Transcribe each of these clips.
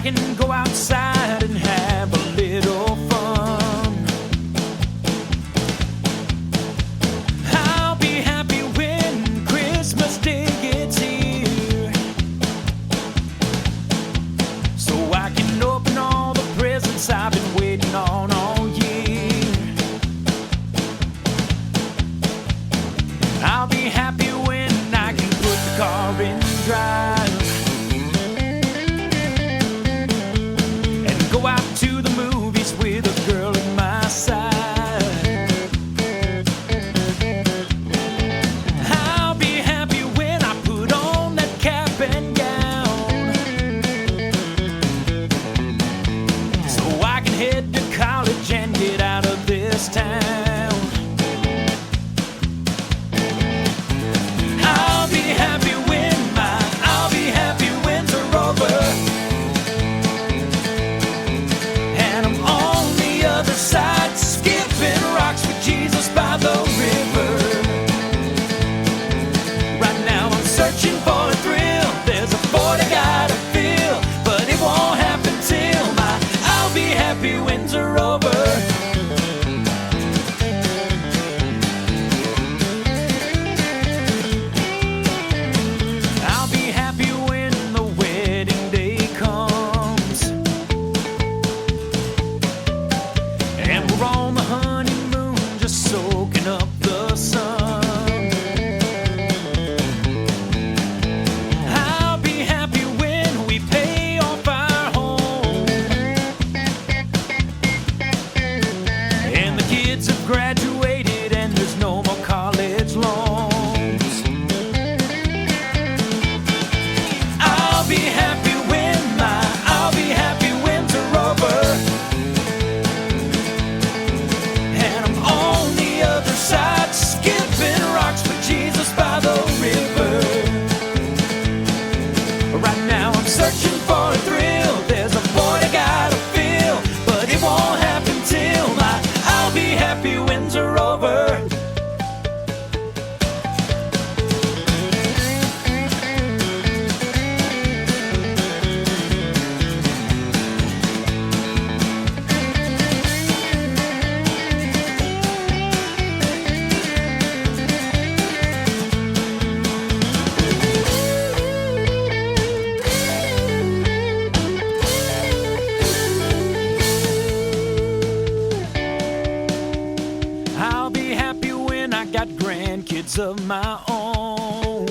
can go outside and have a little fun. I'll be happy when Christmas Day gets here, so I can open all the presents I've been waiting on all year. I'll be happy when I can put the car in drive and go out to the movies with a girl at my side. I'll be happy when I put on that cap and gown, so I can head to college and get out of this town. I'll be happy when's are over, and I'm on the other side, skipping rocks with Jesus by the river. Right now I'm searching for a thrill. There's a void I gotta feel, but it won't happen till my I'll be happy when's are over. I'll be happy when the wedding day comes and we're on the honeymoon, just soaking up the sun. I'll be happy when we pay off our home and the kids have graduated and there's no more college loans. I'll be happy when's are over, and I'm on the other side, skipping rocks with Jesus by the river. Right now I'm searching for a thrill. There's a void I gotta feel, but it won't happen till my I'll be happy when's are over. I'll be happy when I got grandkids of my own.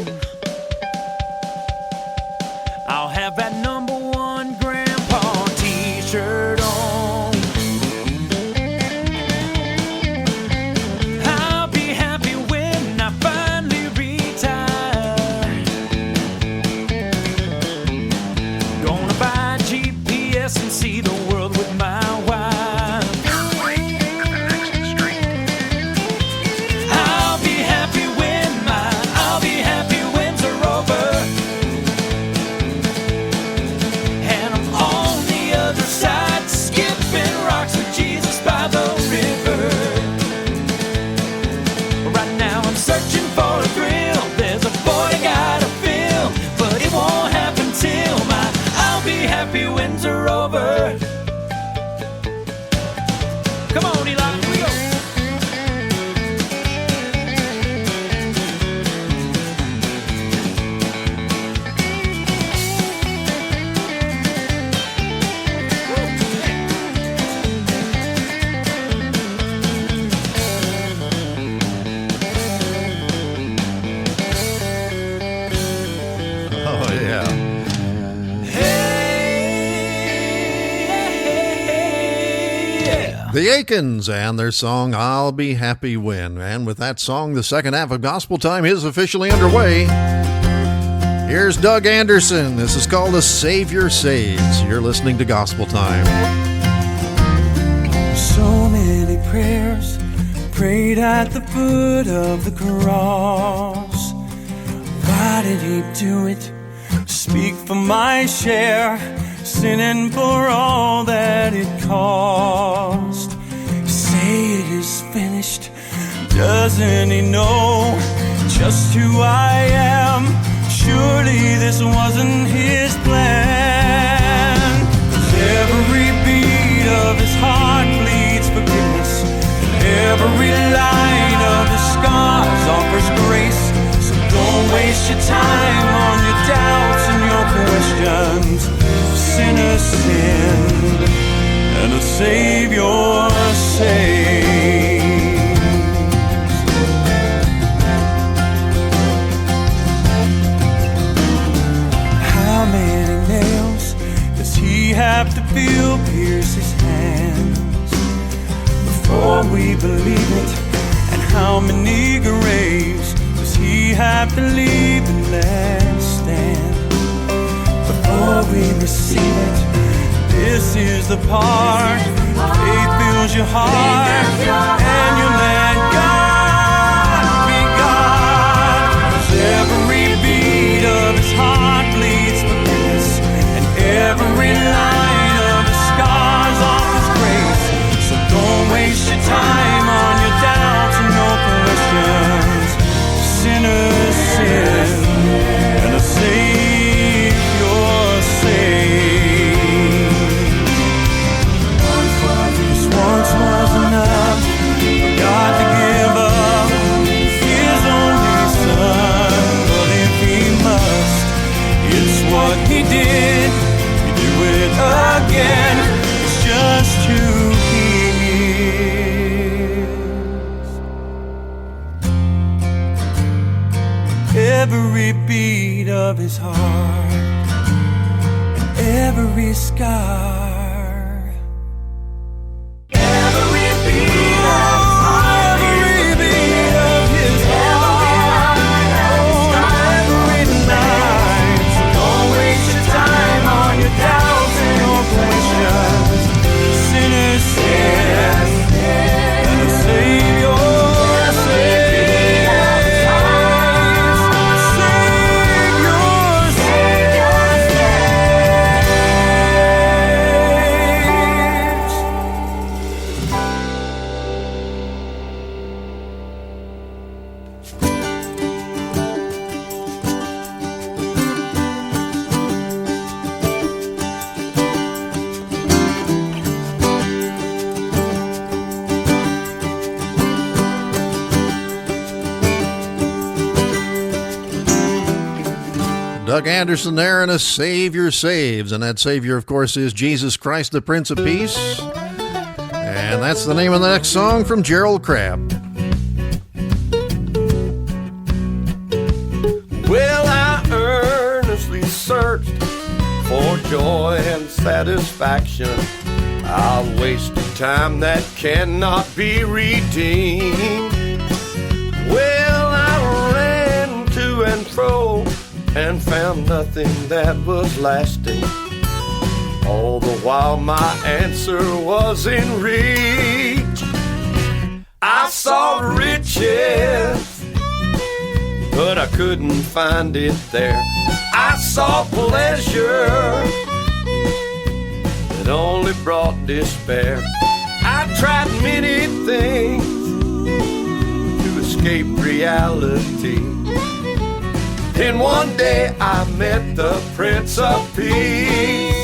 I'll have that #1 grandpa t-shirt on. I'll be happy when I finally retire. Gonna buy a GPS and see the world with my wife. I'll be happy when's are over, and I'm on the other side, skipping rocks with Jesus by the river. Right now I'm searching for a thrill. There's a void I gotta fill, but it won't happen till my I'll be happy when's are over. Come on, Eli, here we go. Oh, yeah. The Aikens and their song, I'll Be Happy When. And with that song, the second half of Gospel Time is officially underway. Here's Doug Anderson. This is called The Savior Saves. You're listening to Gospel Time. So many prayers prayed at the foot of the cross. Why did he do it? Speak for my share, sinning for all that it cost. Say it is finished. Doesn't he know just who I am? Surely this wasn't his plan. sin, and a Savior saves. How many nails does he have to feel pierce his hands before we believe it? And how many graves does he have to leave and let stand before we receive it? This is the part faith fills your heart, and you let God be God. 'Cause every beat of his heart bleeds forgiveness, and every line of his scars offers grace. So don't waste your time on your doubts and your questions. Sinners sin, and a Savior saves. This once was enough for God to give up his only Son. But if he must, it's what he did. You do it again. It's just who he is. Every beat of his heart, every scar. Every beat of his heart, every beat of his heart, every night. So don't waste your time on your doubts and your questions. Sinners sin, and a Savior saves. Doug Anderson there, and a Savior saves. And that Savior, of course, is Jesus Christ, the Prince of Peace. And that's the name of the next song from Gerald Crabb. Well, I earnestly searched for joy and satisfaction. I wasted time that cannot be redeemed. Well, I ran to and fro and found nothing that was lasting. All the while my answer was in reach. I sought riches, but I couldn't find it there. I saw pleasure that only brought despair. I tried many things to escape reality. Then one day I met the Prince of Peace.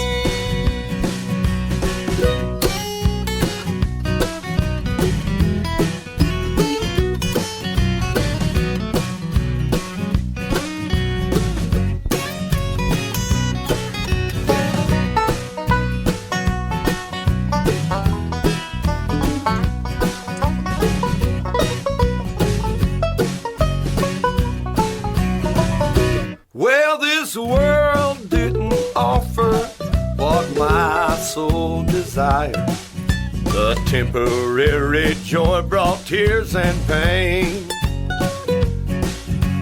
Well, this world didn't offer what my soul desired. The temporary joy brought tears and pain.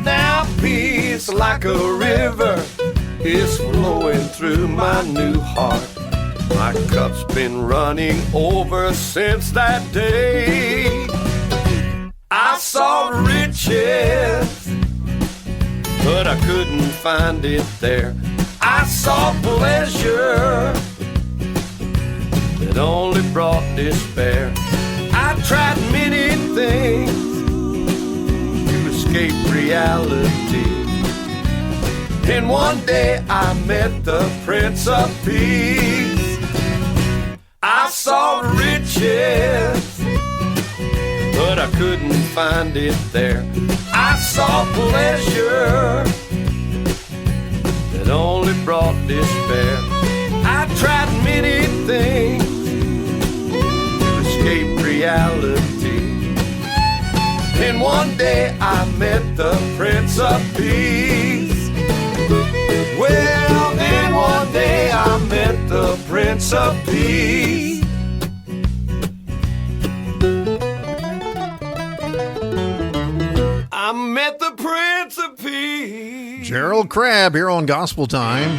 Now peace like a river is flowing through my new heart. My cup's been running over since that day. I saw riches, but I couldn't find it there. I saw pleasure that only brought despair. I tried many things to escape reality. And one day I met the Prince of Peace. I saw riches, but I couldn't find it there. I saw pleasure that only brought despair. I tried things to escape reality. And one day I met the Prince of Peace. Well, then one day I met the Prince of Peace. I met the Prince of Peace. Gerald Crabb here on Gospel Time.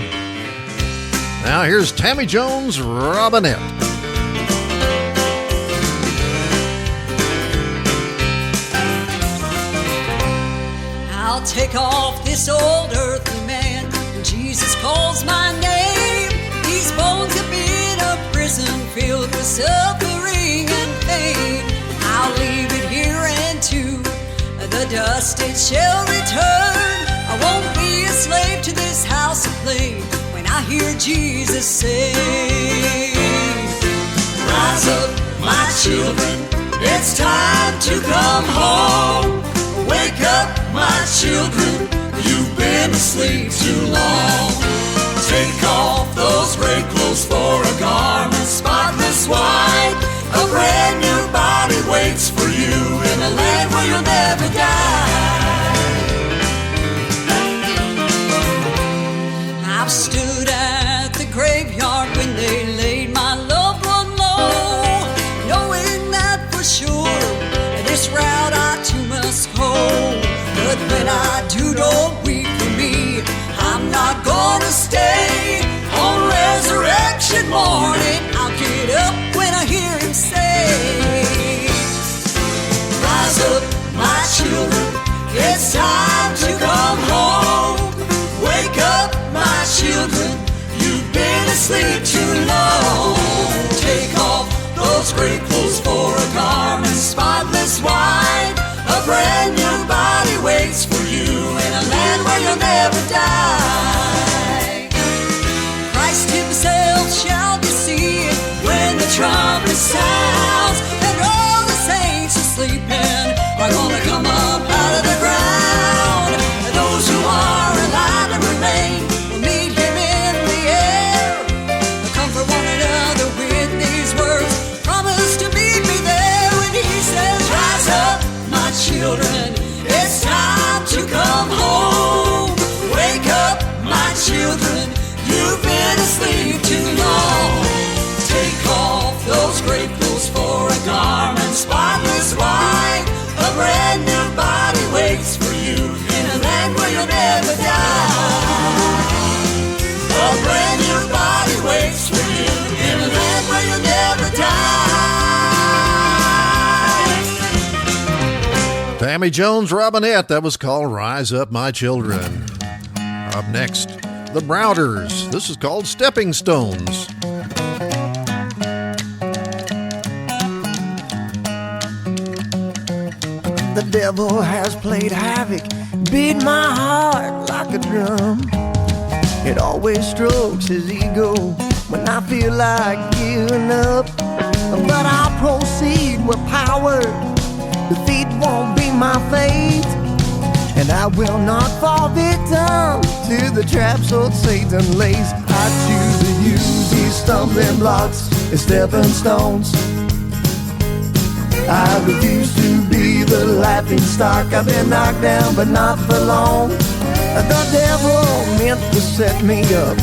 Now here's Tammy Jones Robinette. I'll take off this old earthly man when Jesus calls my name. These bones have been a prison filled with suffering and pain. I'll leave it here and to the dust it shall return. I won't be a slave to this house of blame when I hear Jesus say, rise up, my children, it's time to come home. Wake up, my children, you've been asleep too long. Take off those gray clothes for a garment spotless white. A brand new body waits for you in a land where you'll never die. I've stood at the graveyard when they laid my loved one low, knowing that for sure this route I too must go. But when I do, don't weep for me, I'm not gonna stay. On resurrection morning, I'll get up when I hear him say, rise up, my children, it's time to come home. Wake up, my children, you've been asleep too long. Take off those gray clothes for a garment spotless white. A brand new body waits for you in a land where you'll never die. Christ himself shall be seen when the trumpet sounds, and all the saints are sleeping are gonna come up out of the ground. And those who are alive and remain will meet him in the air. Comfort one another with these words, promise to meet me there when he says, rise up, my children, it's time to come home. Wake up, my children, you've been asleep too long. Take off those gray clothes for a garment spotless white. A brand new body waits for you in a land where you'll never die. A brand new body waits for you in a land where you'll never die. Tammy Jones Robinette, that was called Rise Up, My Children. Up next, the Browders. This is called Stepping Stones. The devil has played havoc, beat my heart like a drum. It always strokes his ego when I feel like giving up. But I'll proceed with power, defeat won't be my fate. And I will not fall victim to the traps old Satan lays. I choose to use these stumbling blocks as stepping stones. I refuse to be the laughing stock. I've been knocked down, but not for long. The devil meant to set me up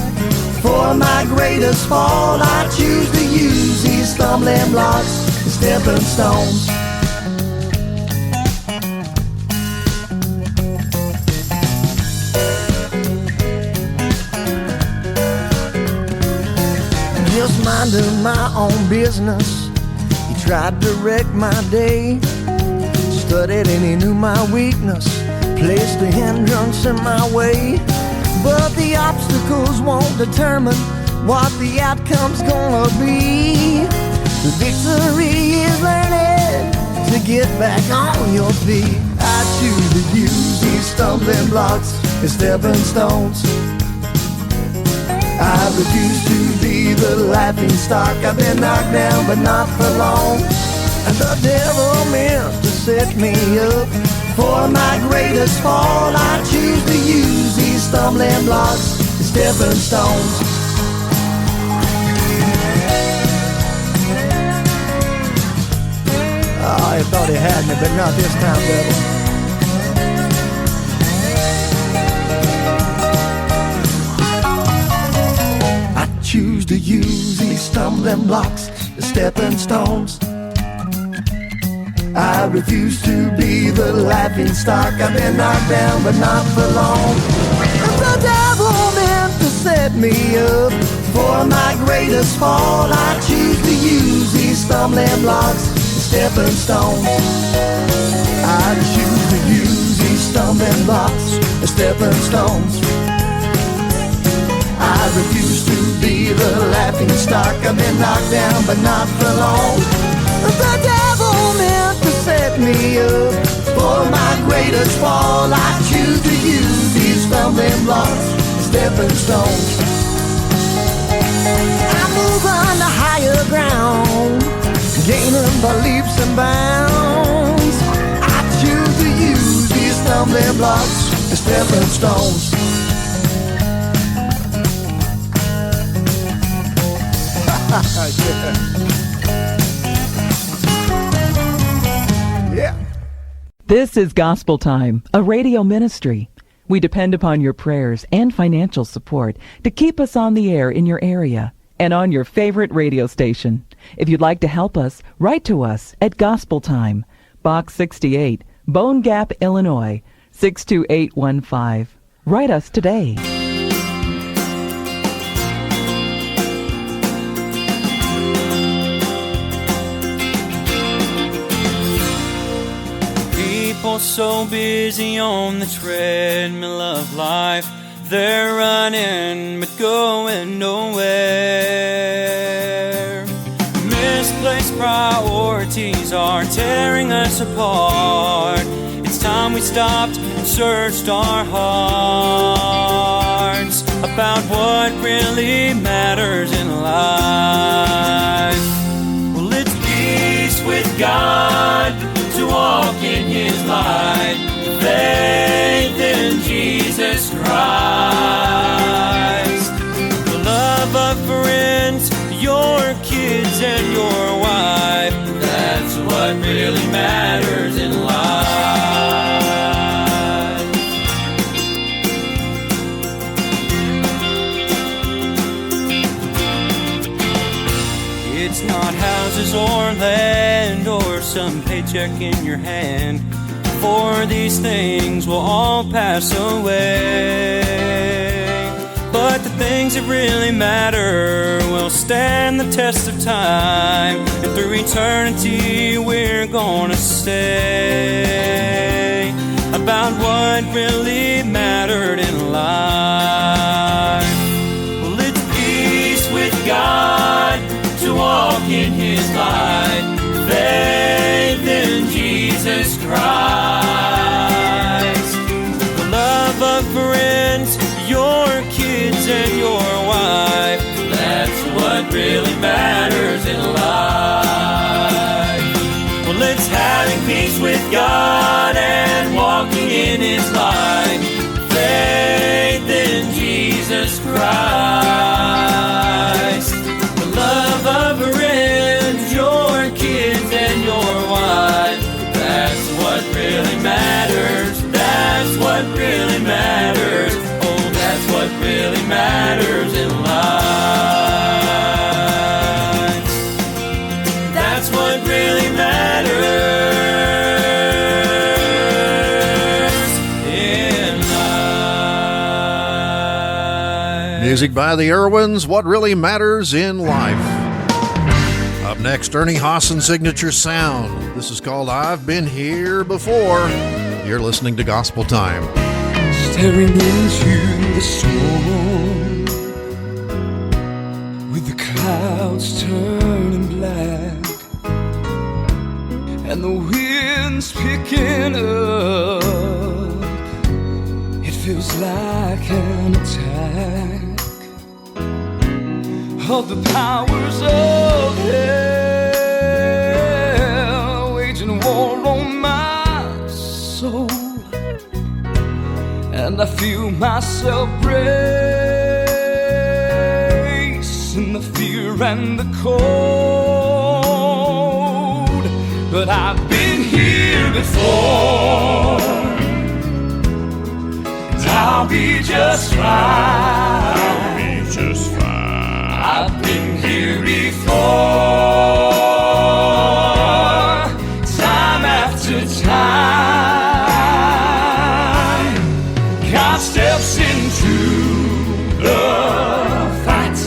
for my greatest fall. I choose to use these stumbling blocks as stepping stones. Just minding my own business, he tried to wreck my day. Studied and he knew my weakness, placed a hindrance in my way. But the obstacles won't determine what the outcome's gonna be. The victory is learning to get back on your feet. I choose to use these stumbling blocks as stepping stones. I refuse to be the laughing stock. I've been knocked down, but not for long. And the devil meant to set me up for my greatest fall. I choose to use these stumbling blocks as stepping stones. Oh, he thought he had me, but not this time, devil. I choose to use these stumbling blocks as stepping stones. I refuse to be the laughing stock. I've been knocked down, but not for long. The devil meant to set me up for my greatest fall. I choose to use these stumbling blocks as stepping stones. I choose to use these stumbling blocks as stepping stones. I refuse to be the laughing stock. I've been knocked down, but not for long. The devil meant to set me up for my greatest fall. I choose to use these stumbling blocks as stepping stones. I move on to higher ground, gaining by leaps and bounds. I choose to use these stumbling blocks as stepping stones. Yeah. This is Gospel Time, a radio ministry. We depend upon your prayers and financial support to keep us on the air in your area and on your favorite radio station. If you'd like to help us, write to us at Gospel Time, Box 68, Bone Gap, Illinois, 62815. Write us today. People so busy on the treadmill of life, they're running but going nowhere. Misplaced priorities are tearing us apart. It's time we stopped and searched our hearts about what really matters in life. Well, it's peace with God, to walk in His light, faith in Jesus Christ, the love of friends, your kids and your wife. That's what really matters in life. It's not houses or land or some paycheck in your hand, for these things will all pass away. But the things that really matter will stand the test of time, and through eternity we're gonna say about what really mattered in life. Well, it's peace with God, to walk in His light, faith in Jesus Christ, the love of friends, your kids and your wife. That's what really matters in life. Well, it's having peace with God and walking in His light, faith in Jesus Christ, the love of friends, your kids and your wife. That's what really matters. That's what really matters. Oh, that's what really matters in life. That's what really matters in life. Music by the Irwins, What Really Matters in Life. Up next, Ernie Hawson's signature sound. This is called I've Been Here Before. You're listening to Gospel Time. Staring into the storm, with the clouds turning black and the winds picking up, it feels like an attack of the powers of hell, waging war on my soul. And I feel myself brace in the fear and the cold. but I've been here before, and I'll be just fine. I'll be just fine. I've been here before, time after time. God steps into the fight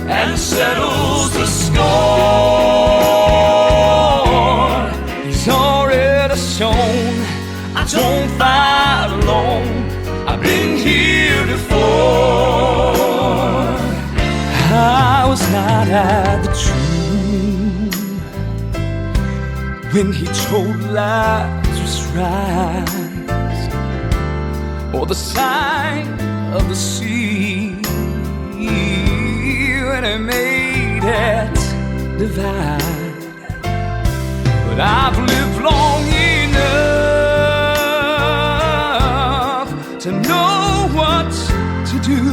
and settles the score. He's already shown I don't fight alone. I've been here before. I was not at the tomb when he told Lazarus rise, or the sign of the sea when he made it divide. But I've lived long enough to know what to do.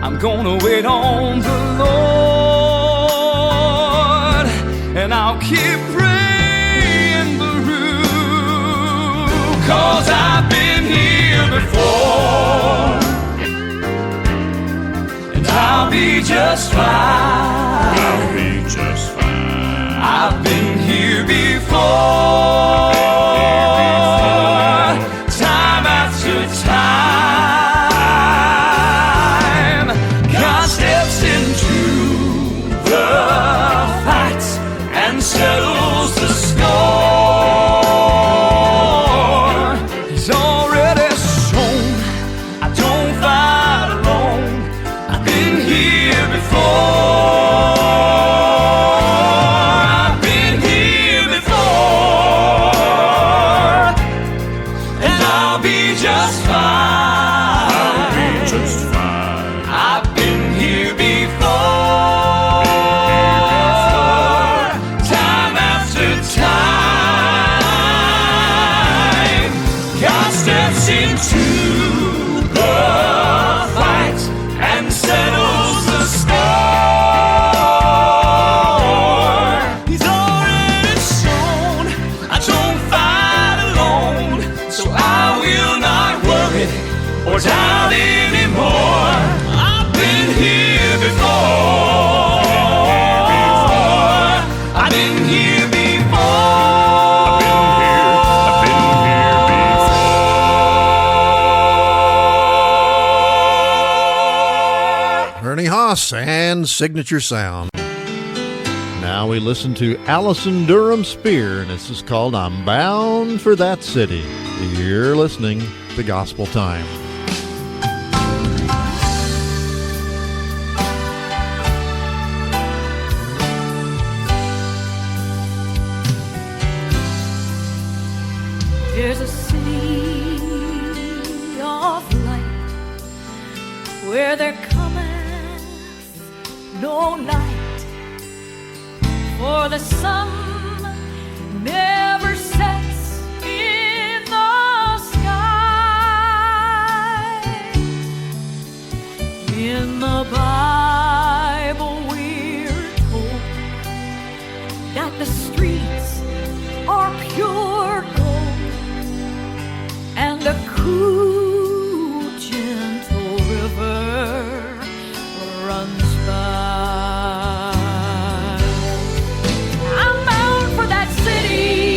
I'm gonna wait on the Lord, and I'll keep praying through, 'cause I've been here before, and I'll be just fine. I'll be just fine. I've been here before, time after time. God steps into the fight and settles the score. He's already shown I don't fight alone. I've been here before. I've been here before, and I'll be just fine. I'll be just fine. I've been here before, time after time. God steps into the fight and settles the score. He's already shown I don't fight alone, so I will not worry or doubt anymore. I've been here before. I've been here before. I've been here before. Ernie Haas and Signature Sound. Now we listen to Allison Durham Spear, and this is called I'm Bound for That City. You're listening to Gospel Time. There's a city of light where there cometh no night, for the sun never sets in the sky. In the Bible we're told that the streets are pure gold, and a cool, gentle river runs by. I'm bound for that city.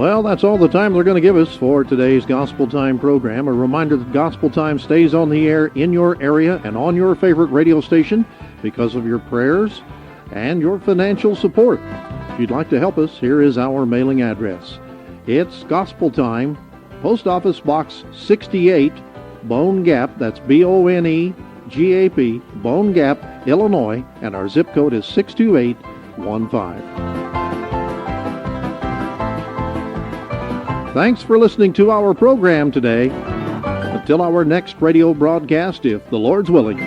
Well, that's all the time they're going to give us for today's Gospel Time program. A reminder that Gospel Time stays on the air in your area and on your favorite radio station because of your prayers and your financial support. If you'd like to help us, here is our mailing address. It's Gospel Time, Post Office Box 68, Bone Gap, that's BONEGAP, Bone Gap, Illinois, and our zip code is 62815. Thanks for listening to our program today. Until our next radio broadcast, if the Lord's willing,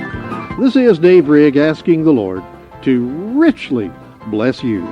this is Dave Rigg asking the Lord to richly bless you.